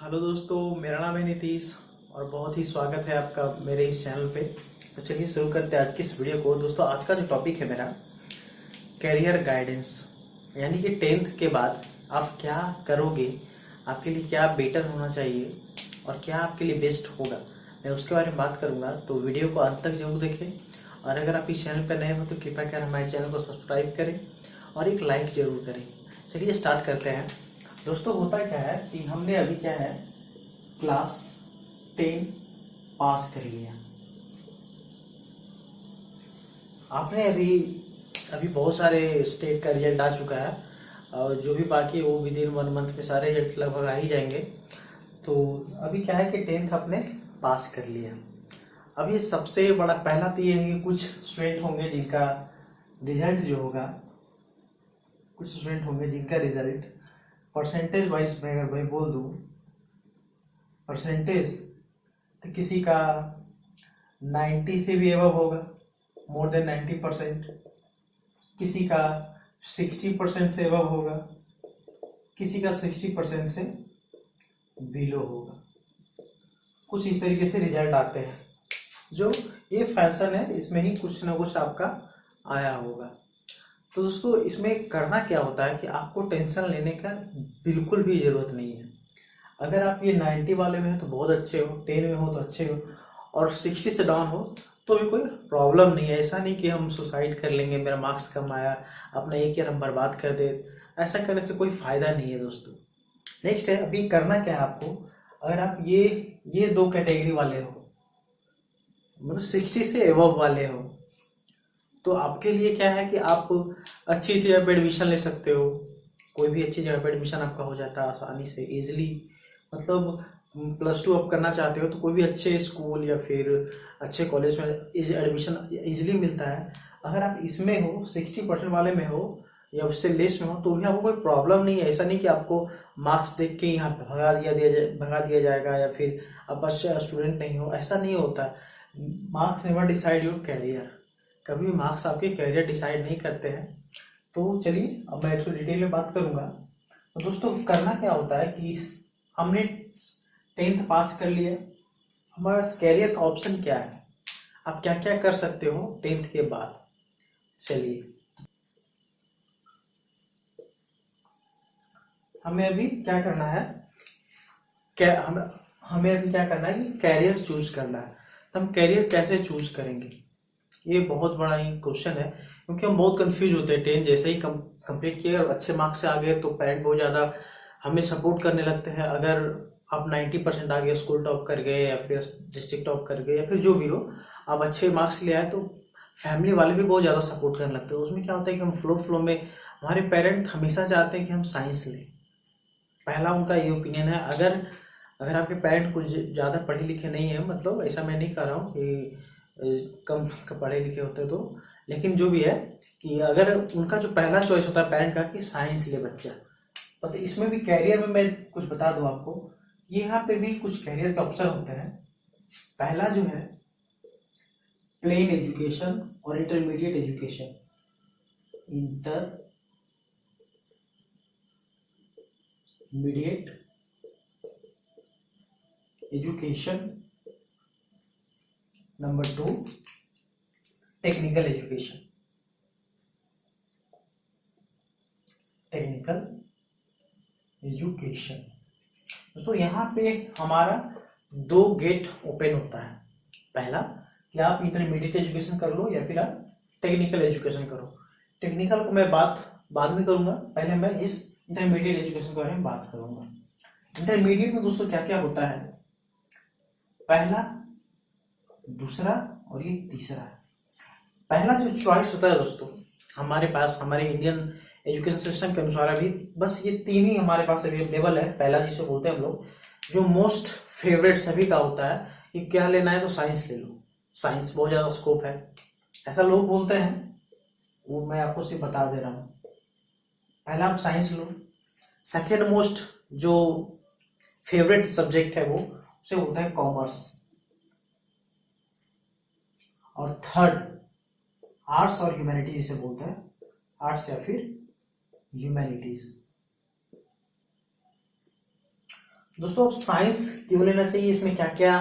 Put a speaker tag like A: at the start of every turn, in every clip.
A: Hello दोस्तों, मेरा नाम है नीतीश और बहुत ही स्वागत है आपका मेरे इस चैनल पे। तो चलिए शुरू करते हैं आज की इस वीडियो को। दोस्तों, आज का जो टॉपिक है मेरा कैरियर गाइडेंस, यानी कि 10th के बाद आप क्या करोगे, आपके लिए क्या बेटर होना चाहिए और क्या आपके लिए बेस्ट होगा, मैं उसके बारे में बात करूंगा। तो वीडियो को अंत तक जरूर देखें और अगर आप इस चैनल पर नए हो तो कृपया कर हमारे चैनल को सब्सक्राइब करें और एक लाइक जरूर करें। चलिए स्टार्ट करते हैं। दोस्तों, होता क्या है कि हमने अभी क्या है क्लास 10 पास कर लिया। आपने अभी अभी बहुत सारे स्टेट का रिजल्ट आ चुका है और जो भी बाकी है वो विद इन 1 मंथ में सारे रिजल्ट लगभग आ ही जाएंगे। तो अभी क्या है कि 10th आपने पास कर लिया। अब ये सबसे बड़ा पहला तो ये है कि कुछ स्टूडेंट होंगे जिनका रिजल्ट जो होगा, कुछ स्टूडेंट होंगे जिनका रिजल्ट परसेंटेज वाइज मैं अगर मैं बोल दूँ परसेंटेज, तो किसी का 90 से भी एबव होगा, मोर देन 90%। किसी का 60% से एबव होगा, किसी का 60% से बिलो होगा। कुछ इस तरीके से रिजल्ट आते हैं। जो ये फैशन है, इसमें ही कुछ ना कुछ आपका आया होगा। तो दोस्तों, इसमें करना क्या होता है कि आपको टेंशन लेने का बिल्कुल भी ज़रूरत नहीं है। अगर आप ये 90 वाले में हो तो बहुत अच्छे हो, 10 में हो तो अच्छे हो, और 60 से डाउन हो तो भी कोई प्रॉब्लम नहीं है। ऐसा नहीं कि हम सुसाइड कर लेंगे, मेरा मार्क्स कम आया, अपना एक ईयर हम बर्बाद कर दे। ऐसा करने से कोई फायदा नहीं है दोस्तों। नेक्स्ट है, अभी करना क्या है आपको। अगर आप ये दो कैटेगरी वाले हो, मतलब 60 से एबव वाले हो, तो आपके लिए क्या है कि आप अच्छी सी जगह पे एडमिशन ले सकते हो। कोई भी अच्छी जगह पे एडमिशन आपका हो जाता है आसानी से, इजीली। मतलब +2 आप करना चाहते हो तो कोई भी अच्छे स्कूल या फिर अच्छे कॉलेज में एडमिशन इजीली मिलता है। अगर आप इसमें हो, 60% वाले में हो या उससे लेस में हो, तो भी आपको कोई प्रॉब्लम नहीं है। ऐसा नहीं कि आपको मार्क्स देख के यहाँ भगा दिया जाएगा या फिर आप अच्छा स्टूडेंट नहीं हो, ऐसा नहीं होता। Marks never decide your career. कभी भी मार्क्स आपके कैरियर डिसाइड नहीं करते हैं। तो चलिए अब मैं इसको डिटेल में बात करूंगा। तो दोस्तों, करना क्या होता है कि हमने 10th पास कर लिया, हमारा कैरियर का ऑप्शन क्या है, आप क्या क्या कर सकते हो 10th के बाद। चलिए, हमें अभी क्या करना है, क्या हमें अभी क्या करना है कि कैरियर चूज करना है। तो हम कैरियर कैसे चूज करेंगे, ये बहुत बड़ा ही क्वेश्चन है, क्योंकि हम बहुत कंफ्यूज होते हैं। 10 जैसे ही कंप्लीट किए और अच्छे मार्क्स से आ गए तो पेरेंट बहुत ज़्यादा हमें सपोर्ट करने लगते हैं। अगर आप 90% आ गए, स्कूल टॉप कर गए या फिर डिस्ट्रिक्ट टॉप कर गए या फिर जो भी हो, आप अच्छे मार्क्स ले आए, तो फैमिली वाले भी बहुत ज़्यादा सपोर्ट करने लगते हैं। उसमें क्या होता है कि हम फ्लो में, हमारे पेरेंट हमेशा चाहते हैं कि हम साइंस लें। पहला उनका ये ओपिनियन है। अगर अगर आपके पेरेंट कुछ ज़्यादा पढ़े लिखे नहीं है, मतलब ऐसा मैं नहीं कह रहा हूँ कि कम पढ़े लिखे होते तो, लेकिन जो भी है कि अगर उनका जो पहला चॉइस होता है पेरेंट का कि साइंस ले बच्चा, तो इसमें भी कैरियर में मैं कुछ बता दूं आपको। यहाँ पे भी कुछ कैरियर के ऑप्शन होते हैं। पहला जो है प्लेन एजुकेशन और intermediate education. Intermediate education. Number 2 technical education. Technical education. दोस्तों, यहाँ पे हमारा 2 गेट ओपन होता है। पहला कि आप इंटरमीडिएट एजुकेशन कर लो या फिर आप टेक्निकल एजुकेशन करो। टेक्निकल को मैं बात बाद में करूंगा, पहले मैं इस इंटरमीडिएट एजुकेशन के बारे में बात करूंगा। इंटरमीडिएट में दोस्तों क्या क्या होता है, पहला, दूसरा और ये तीसरा। पहला जो चॉइस होता है दोस्तों हमारे पास, हमारे इंडियन एजुकेशन सिस्टम के अनुसार अभी बस ये 3 ही हमारे पास अवेलेबल है। पहला जिसे बोलते हैं हम लोग, जो मोस्ट फेवरेट सभी का होता है कि क्या लेना है तो साइंस ले लो, साइंस बहुत ज़्यादा स्कोप है, ऐसा लोग बोलते हैं। वो मैं आपको सिर्फ बता दे रहा हूँ। पहला आप साइंस लो। सेकेंड मोस्ट जो फेवरेट सब्जेक्ट है वो उसे बोलते हैं कॉमर्स। और थर्ड आर्ट्स और ह्यूमैनिटीज जिसे बोलते हैं, आर्ट्स या फिर ह्यूमैनिटीज। दोस्तों अब साइंस क्यों लेना चाहिए, इसमें क्या क्या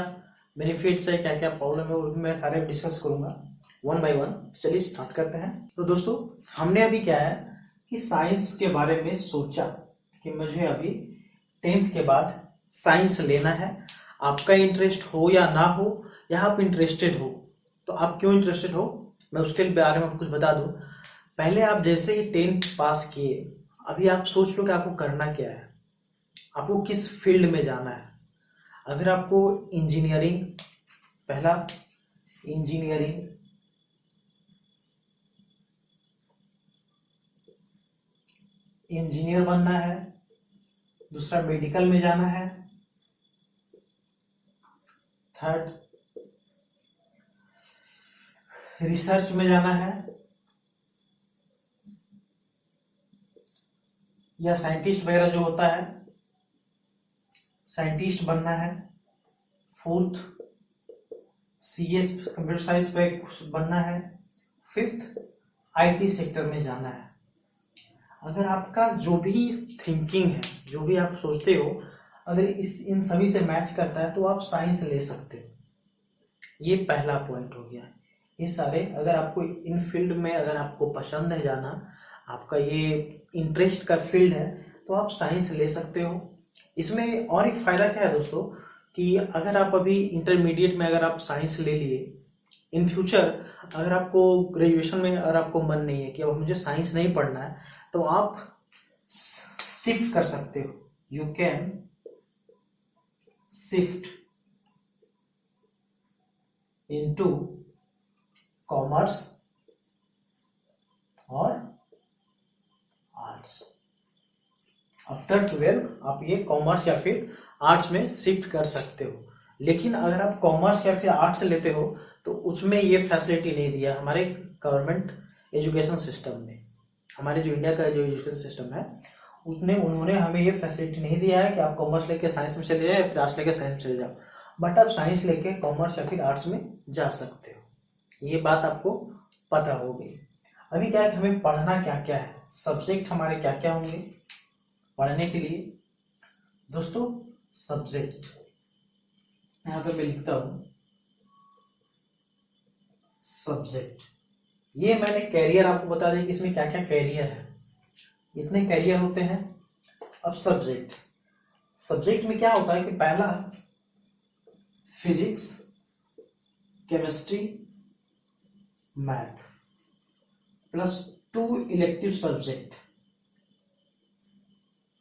A: बेनिफिट्स है, क्या क्या प्रॉब्लम है, वो मैं सारे डिस्कस करूंगा वन बाय वन। चलिए स्टार्ट करते हैं। तो दोस्तों हमने अभी क्या है कि साइंस के बारे में सोचा कि मुझे अभी 10th के बाद साइंस लेना है। आपका इंटरेस्ट हो या ना हो, या आप इंटरेस्टेड हो, तो आप क्यों इंटरेस्टेड हो मैं उसके बारे में आपको कुछ बता दूं। पहले आप जैसे ही 10th पास किए, अभी आप सोच लो कि आपको करना क्या है, आपको किस फील्ड में जाना है। अगर आपको इंजीनियरिंग, पहला इंजीनियरिंग, इंजीनियर बनना है, दूसरा मेडिकल में जाना है, थर्ड रिसर्च में जाना है, या साइंटिस्ट वगैरह जो होता है साइंटिस्ट बनना है, फोर्थ सीएस कंप्यूटर साइंस पे बनना है, फिफ्थ आईटी सेक्टर में जाना है। अगर आपका जो भी थिंकिंग है, जो भी आप सोचते हो, अगर इन सभी से मैच करता है तो आप साइंस ले सकते हो। ये पहला पॉइंट हो गया। ये सारे अगर आपको इन फील्ड में अगर आपको पसंद है जाना, आपका ये इंटरेस्ट का फील्ड है, तो आप साइंस ले सकते हो। इसमें और एक फायदा क्या है दोस्तों कि अगर आप अभी इंटरमीडिएट में अगर आप साइंस ले लिए, इन फ्यूचर अगर आपको ग्रेजुएशन में अगर आपको मन नहीं है कि अब मुझे साइंस नहीं पढ़ना है, तो आप शिफ्ट कर सकते हो। You can shift into commerce और आर्ट्स। आफ्टर 12 आप ये कॉमर्स या फिर आर्ट्स में शिफ्ट कर सकते हो। लेकिन अगर आप कॉमर्स या फिर आर्ट्स लेते हो तो उसमें ये फैसिलिटी नहीं दिया हमारे गवर्नमेंट एजुकेशन सिस्टम ने। हमारे जो इंडिया का जो एजुकेशन सिस्टम है उसने उन्होंने हमें ये फैसिलिटी नहीं दिया है कि आप कॉमर्स लेके साइंस में चले जाओ या फिर आर्ट्स लेके साइंस में चले जाओ, बट आप साइंस लेके कॉमर्स या फिर आर्ट्स में जा सकते हो। ये बात आपको पता हो गई। अभी क्या है कि हमें पढ़ना क्या क्या है, सब्जेक्ट हमारे क्या क्या होंगे पढ़ने के लिए। दोस्तों सब्जेक्ट यहाँ पे मैं लिखता हूं सब्जेक्ट। ये मैंने कैरियर आपको बता दें कि इसमें क्या क्या कैरियर है, इतने कैरियर होते हैं। अब सब्जेक्ट, सब्जेक्ट में क्या होता है कि पहला physics, chemistry, math plus 2 elective subject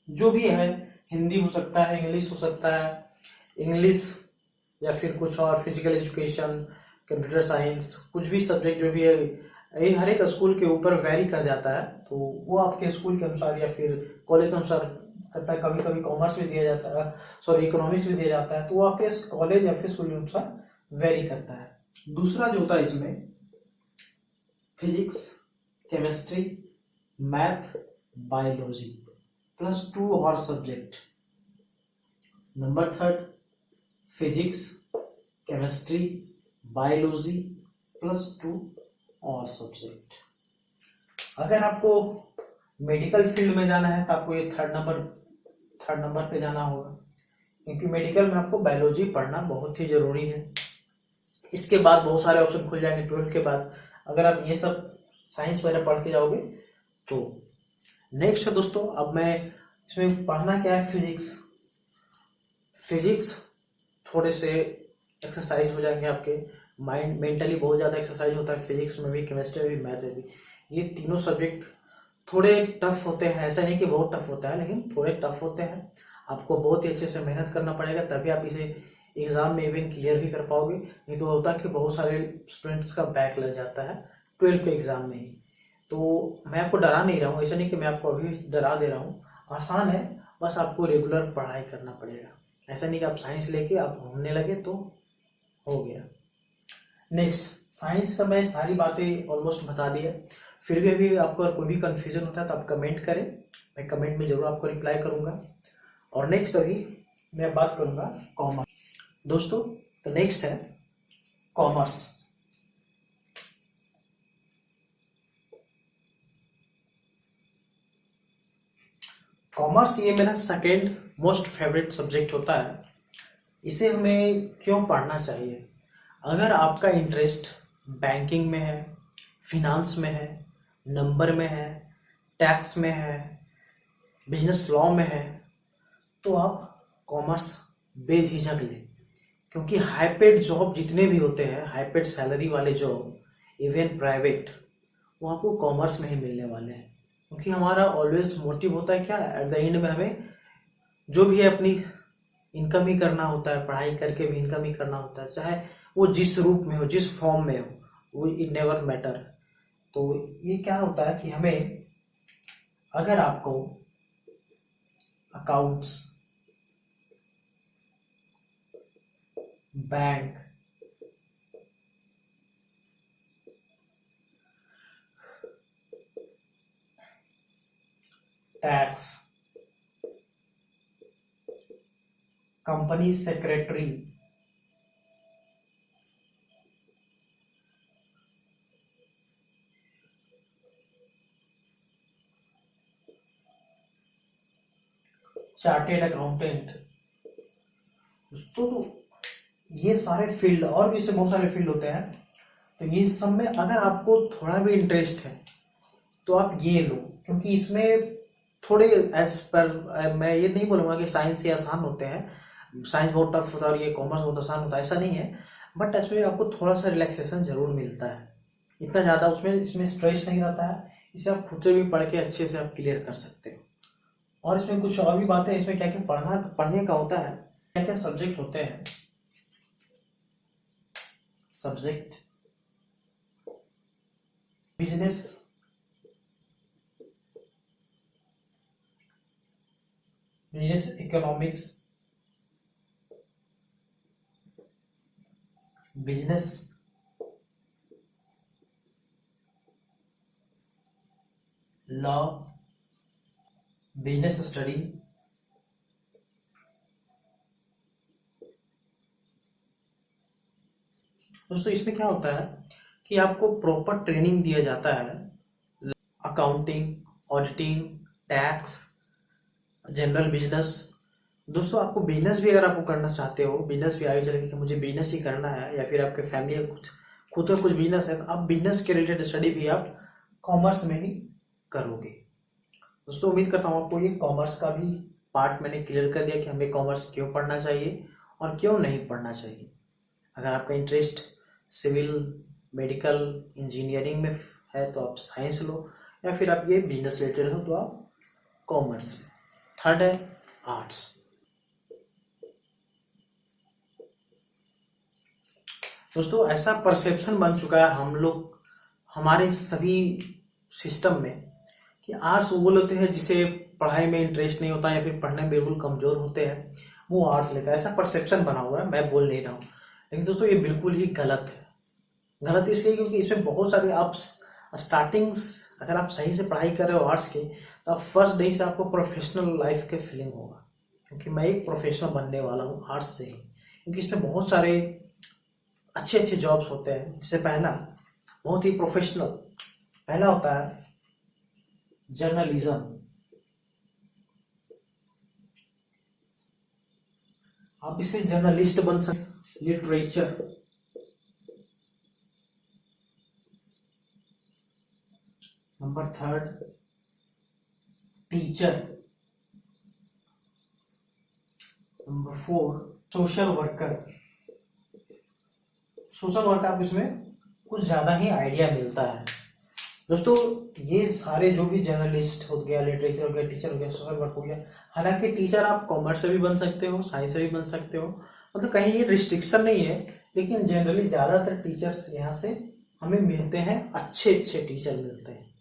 A: जो भी है। हिंदी हो सकता है, इंग्लिश हो सकता है, इंग्लिश या फिर कुछ और, फिजिकल एजुकेशन, कंप्यूटर साइंस, कुछ भी सब्जेक्ट जो भी है, ये हर एक स्कूल के ऊपर वेरी कर जाता है। तो वो आपके स्कूल के अनुसार या फिर कॉलेज के अनुसार करता है। कभी कभी कॉमर्स भी दिया जाता है, सॉरी इकोनॉमिक्स भी दिया जाता है, तो वो आपके कॉलेज या फिर स्कूल के अनुसार वेरी करता है। दूसरा जो होता है इसमें physics, chemistry, math, biology plus 2 और subject. Number third physics, chemistry, biology plus 2 और सब्जेक्ट। अगर आपको मेडिकल फील्ड में जाना है तो आपको ये थर्ड नंबर पे जाना होगा, क्योंकि मेडिकल में आपको बायोलॉजी पढ़ना बहुत ही जरूरी है। इसके बाद बहुत सारे ऑप्शन खुल जाएंगे 12 के बाद, अगर आप ये सब साइंस वगैरह पढ़ के जाओगे तो। नेक्स्ट है दोस्तों, अब मैं इसमें पढ़ना क्या है, फिजिक्स थोड़े से एक्सरसाइज हो जाएंगे आपके, माइंड मेंटली बहुत ज़्यादा एक्सरसाइज होता है फिजिक्स में भी, केमिस्ट्री में भी, मैथ में भी। ये तीनों सब्जेक्ट थोड़े टफ होते हैं, ऐसा नहीं कि बहुत टफ होता है, लेकिन थोड़े टफ होते हैं। आपको बहुत ही अच्छे से मेहनत करना पड़ेगा, तभी आप इसे एग्जाम में इवन क्लियर भी कर पाओगे। नहीं तो होता है कि बहुत सारे स्टूडेंट्स का बैक लग जाता है 12 के एग्जाम में ही। तो मैं आपको डरा नहीं रहा हूँ, ऐसा नहीं कि मैं आपको अभी डरा दे रहा हूँ, आसान है, बस आपको रेगुलर पढ़ाई करना पड़ेगा। ऐसा नहीं कि आप साइंस लेके आप घूमने लगे तो हो गया। नेक्स्ट, साइंस का मैं सारी बातें ऑलमोस्ट बता दी है। फिर भी अभी आपको अगर कोई भी कंफ्यूजन होता है तो आप कमेंट करें, मैं कमेंट में जरूर आपको रिप्लाई करूंगा। और नेक्स्ट अभी मैं बात करूंगा कॉमर्स। दोस्तों तो नेक्स्ट है कॉमर्स। कॉमर्स ये मेरा सेकेंड मोस्ट फेवरेट सब्जेक्ट होता है। इसे हमें क्यों पढ़ना चाहिए? अगर आपका इंटरेस्ट बैंकिंग में है, फिनांस में है, नंबर में है, टैक्स में है, बिजनेस लॉ में है, तो आप कॉमर्स बेझिझक लें, क्योंकि हाई पेड जॉब जितने भी होते हैं, हाई पेड सैलरी वाले जॉब, इवन प्राइवेट, वो आपको कॉमर्स में ही मिलने वाले हैं। क्योंकि हमारा ऑलवेज मोटिव होता है क्या, एट द एंड में हमें जो भी है अपनी इनकम ही करना होता है, पढ़ाई करके भी इनकम ही करना होता है, चाहे वो जिस रूप में हो, जिस फॉर्म में हो, वो इट नेवर मैटर। तो ये क्या होता है कि हमें, अगर आपको accounts, bank, tax, company secretary, chartered accountant, तो ये सारे फील्ड, और भी इससे बहुत सारे फील्ड होते हैं, तो ये सब में अगर आपको थोड़ा भी इंटरेस्ट है तो आप ये लो, क्योंकि इसमें थोड़े एज पर, मैं ये नहीं बोलूँगा कि साइंस से आसान होते हैं, साइंस बहुत टफ होता है और ये कॉमर्स बहुत आसान होता है, ऐसा नहीं है, बट इसमें आपको थोड़ा सा रिलैक्सेशन जरूर मिलता है। इतना ज़्यादा उसमें इसमें स्ट्रेस नहीं रहता है, इसे आप खुद से भी पढ़ के अच्छे से आप क्लियर कर सकते हो। और इसमें कुछ और भी बातें, इसमें क्या क्या पढ़ने का होता है, क्या क्या सब्जेक्ट होते हैं। Subject business, business economics, business law, business study, दोस्तों इसमें क्या होता है कि आपको प्रॉपर ट्रेनिंग दिया जाता है, accounting, auditing, tax, general business. दोस्तों आपको बिजनेस भी अगर आपको करना चाहते हो, बिजनेस भी आगे चल के कि मुझे बिजनेस ही करना है, या फिर आपके फैमिली का खुद का कुछ बिजनेस है, तो आप बिजनेस के रिलेटेड स्टडी भी आप कॉमर्स में ही करोगे। दोस्तों उम्मीद करता हूँ आपको ये कॉमर्स का भी पार्ट मैंने क्लियर कर दिया कि हमें कॉमर्स क्यों पढ़ना चाहिए और क्यों नहीं पढ़ना चाहिए। अगर आपका इंटरेस्ट सिविल, मेडिकल, इंजीनियरिंग में है तो आप साइंस लो, या फिर आप ये बिजनेस रिलेटेड हो तो आप कॉमर्स लो। थर्ड है आर्ट्स। दोस्तों ऐसा परसेप्शन बन चुका है हम लोग, हमारे सभी सिस्टम में, कि आर्ट्स वो होते हैं जिसे पढ़ाई में इंटरेस्ट नहीं होता या फिर पढ़ने में बिल्कुल कमजोर होते हैं, वो आर्ट्स लेता है। ऐसा परसेप्शन बना हुआ है, मैं बोल नहीं रहा हूँ, लेकिन दोस्तों ये बिल्कुल ही गलत है। गलत इसलिए क्योंकि इसमें बहुत सारे आप स्टार्टिंग्स, अगर आप सही से पढ़ाई कर रहे हो आर्ट्स के, तो आप फर्स्ट डे से आपको प्रोफेशनल लाइफ के फीलिंग होगा, क्योंकि मैं एक प्रोफेशनल बनने वाला हूँ आर्ट्स से ही। क्योंकि इसमें बहुत सारे अच्छे अच्छे जॉब्स होते हैं। इससे पहला बहुत ही प्रोफेशनल, पहला होता है जर्नलिज्म। आप इसे जर्नलिस्ट बन सकते। Literature, number third teacher, number four social worker. Social work आप इसमें कुछ ज़्यादा ही आइडिया मिलता है। दोस्तों ये सारे जो भी जर्नलिस्ट हो गया, लिटरेचर हो गया, टीचर हो गया, सोशल वर्क हो गया, हालांकि टीचर आप कॉमर्स से भी बन सकते हो, साइंस से भी बन सकते हो, मतलब कहीं ये रिस्ट्रिक्शन नहीं है, लेकिन जनरली ज़्यादातर टीचर्स यहाँ से हमें मिलते हैं, अच्छे अच्छे टीचर मिलते हैं।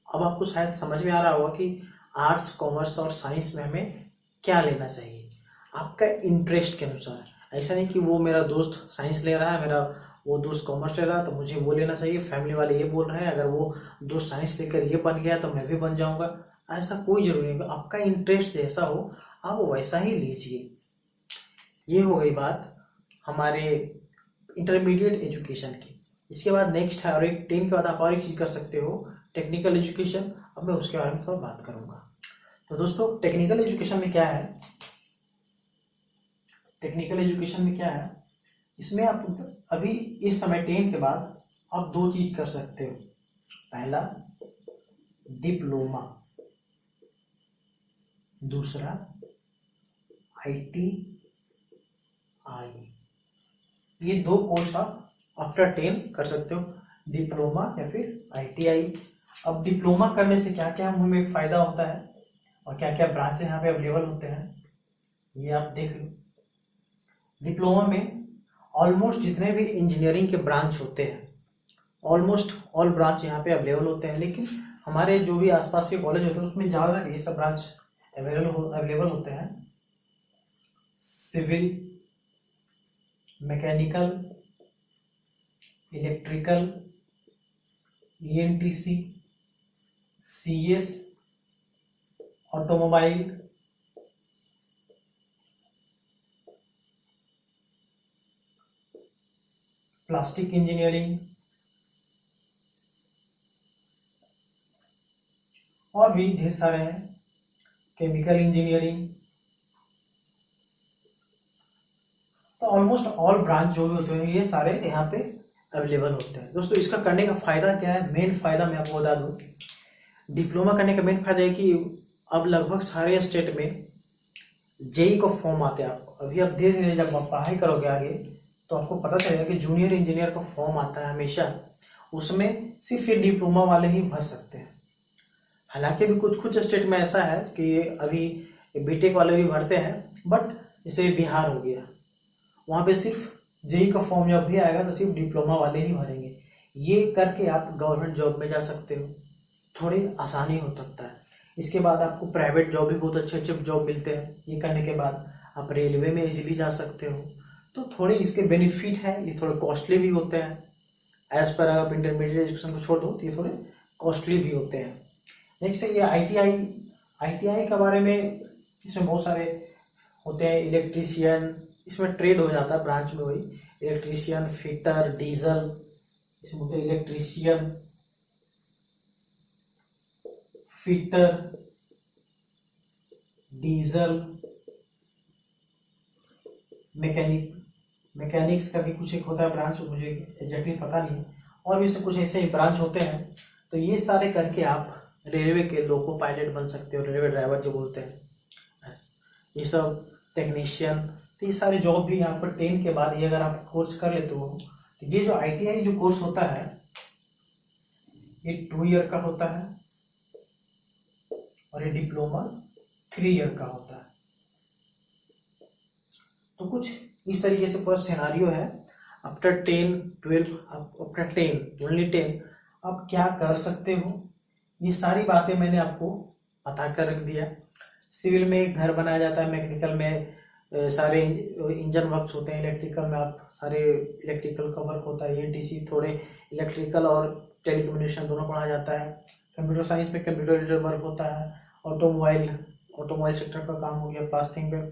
A: अब आपको शायद समझ में आ रहा होगा कि आर्ट्स, कॉमर्स और साइंस में हमें क्या लेना चाहिए, आपका इंटरेस्ट के अनुसार। ऐसा नहीं कि वो मेरा दोस्त साइंस ले रहा है, मेरा वो दोस्त कॉमर्स ले रहा है तो मुझे वो लेना चाहिए, फैमिली वाले ये बोल रहे हैं, अगर वो दोस्त साइंस लेकर ये बन गया तो मैं भी बन जाऊंगा, ऐसा कोई जरूरी नहीं। आपका इंटरेस्ट जैसा हो आप वैसा ही लीजिए। ये हो गई बात हमारे इंटरमीडिएट एजुकेशन की। इसके बाद नेक्स्ट है, और एक 10 के बाद आप और एक चीज़ कर सकते हो, टेक्निकल एजुकेशन। अब मैं उसके बारे में थोड़ा बात करूँगा। तो दोस्तों टेक्निकल एजुकेशन में क्या है, टेक्निकल एजुकेशन में क्या है, इसमें आप अभी इस समय 10 के बाद आप 2 चीज कर सकते हो। पहला डिप्लोमा, दूसरा ITI। ये 2 कोर्स आप आफ्टर 10 कर सकते हो, डिप्लोमा या फिर ITI। अब डिप्लोमा करने से क्या क्या हमें फायदा होता है और क्या क्या ब्रांच यहाँ पे अवेलेबल होते हैं, ये आप देख लो। डिप्लोमा में ऑलमोस्ट जितने भी इंजीनियरिंग के ब्रांच होते हैं, ऑलमोस्ट ऑल ब्रांच यहाँ पे अवेलेबल होते हैं। लेकिन हमारे जो भी आसपास के कॉलेज होते हैं उसमें ज़्यादा ये सब ब्रांच अवेलेबल होते हैं। Civil, mechanical, electrical, ENTC, CS, automobile, plastic engineering और भी ढेर सारे हैं, केमिकल इंजीनियरिंग। तो ऑलमोस्ट ऑल ब्रांच जो भी होते हैं ये सारे यहाँ पे अवेलेबल होते हैं। दोस्तों इसका करने का फायदा क्या है, मेन फायदा मैं आपको बता दूं, डिप्लोमा करने का मेन फायदा है कि अब लगभग सारे स्टेट में JEE का फॉर्म आते हैं। आपको अभी आप धीरे धीरे जब आप पढ़ाई करोगे आगे तो आपको पता चलेगा कि जूनियर इंजीनियर का फॉर्म आता है हमेशा, उसमें सिर्फ ये डिप्लोमा वाले ही भर सकते हैं। हालांकि अभी कुछ स्टेट में ऐसा है कि अभी BTech वाले भी भरते हैं, बट जैसे बिहार हो गया, वहाँ पे सिर्फ JEE का फॉर्म जब भी आएगा तो सिर्फ डिप्लोमा वाले ही भरेंगे। ये करके आप गवर्नमेंट जॉब में जा सकते हो, थोड़ी आसानी हो सकता है। इसके बाद आपको प्राइवेट जॉब भी बहुत अच्छे अच्छे जॉब मिलते हैं। ये करने के बाद आप रेलवे में इजीली जा सकते हो। तो थोड़े इसके बेनिफिट है, ये थोड़े कॉस्टली भी होते हैं। एज पर आप इंटरमीडिएट एजुकेशन को छोड़ दो तो ये थोड़े कॉस्टली भी होते हैं। नेक्स्ट है ये ITI के बारे में, इसमें बहुत सारे होते हैं। इलेक्ट्रीशियन, इसमें ट्रेड हो जाता है ब्रांच में, वही इलेक्ट्रीशियन, फिटर, डीजल, इसमें होते हैं इलेक्ट्रीशियन, फिटर, डीजल, मैकेनिक्स का भी कुछ एक होता है ब्रांच, मुझे एग्जैक्टली पता नहीं, और भी सब कुछ ऐसे ही ब्रांच होते हैं। तो ये सारे करके आप रेलवे के लोको पायलट बन सकते हो, रेलवे ड्राइवर जो बोलते हैं, ये सब टेक्नीशियन। तो ये सारे जॉब भी यहाँ पर 10 के बाद ये अगर आप कोर्स कर लेते हो, तो ये जो ITI जो कोर्स होता है ये 2 ईयर का होता है और ये डिप्लोमा 3 ईयर का होता है। तो कुछ इस तरीके से पूरा सिनेरियो है। आफ्टर 10, 12, आफ्टर 10, ओनली 10 आप क्या कर सकते हो, ये सारी बातें मैंने आपको बता कर रख दिया। सिविल में एक घर बनाया जाता है, मैकेनिकल में सारे इंजन वर्क्स होते हैं, इलेक्ट्रिकल में आप सारे इलेक्ट्रिकल का वर्क होता है, ENTC थोड़े इलेक्ट्रिकल और टेलीकम्युनिकेशन दोनों पढ़ा जाता है। कंप्यूटर साइंस में कंप्यूटर रिलेटेड वर्क होता है। ऑटोमोबाइल सेक्टर का काम हो गया।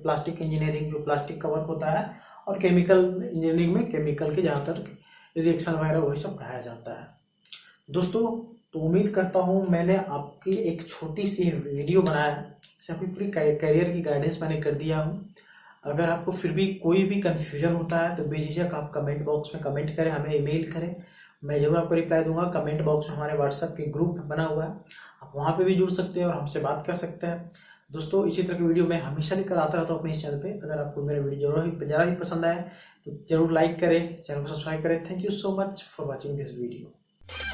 A: प्लास्टिक इंजीनियरिंग जो प्लास्टिक का वर्क होता है, और केमिकल इंजीनियरिंग में केमिकल के जहाँ तक रिएक्शन वगैरह वही सब पढ़ाया जाता है। दोस्तों तो उम्मीद करता हूँ मैंने आपकी एक छोटी सी वीडियो बनाया, इससे आपकी पूरी करियर की गाइडेंस मैंने कर दिया हूँ। अगर आपको फिर भी कोई भी कन्फ्यूजन होता है तो बेझिझक आप कमेंट बॉक्स में कमेंट करें, हमें ईमेल करें, मैं जरूर आपको रिप्लाई दूंगा। कमेंट बॉक्स में हमारे व्हाट्सएप के ग्रुप बना हुआ है, आप वहाँ पे भी जुड़ सकते हैं और हमसे बात कर सकते हैं। दोस्तों इसी तरह की वीडियो मैं हमेशा लेकर आता रहता हूँ अपने इस चैनल पे। अगर आपको मेरा वीडियो ज़रा ही पसंद आए तो जरूर लाइक करें, चैनल को सब्सक्राइब करें। Thank you so much for watching this video.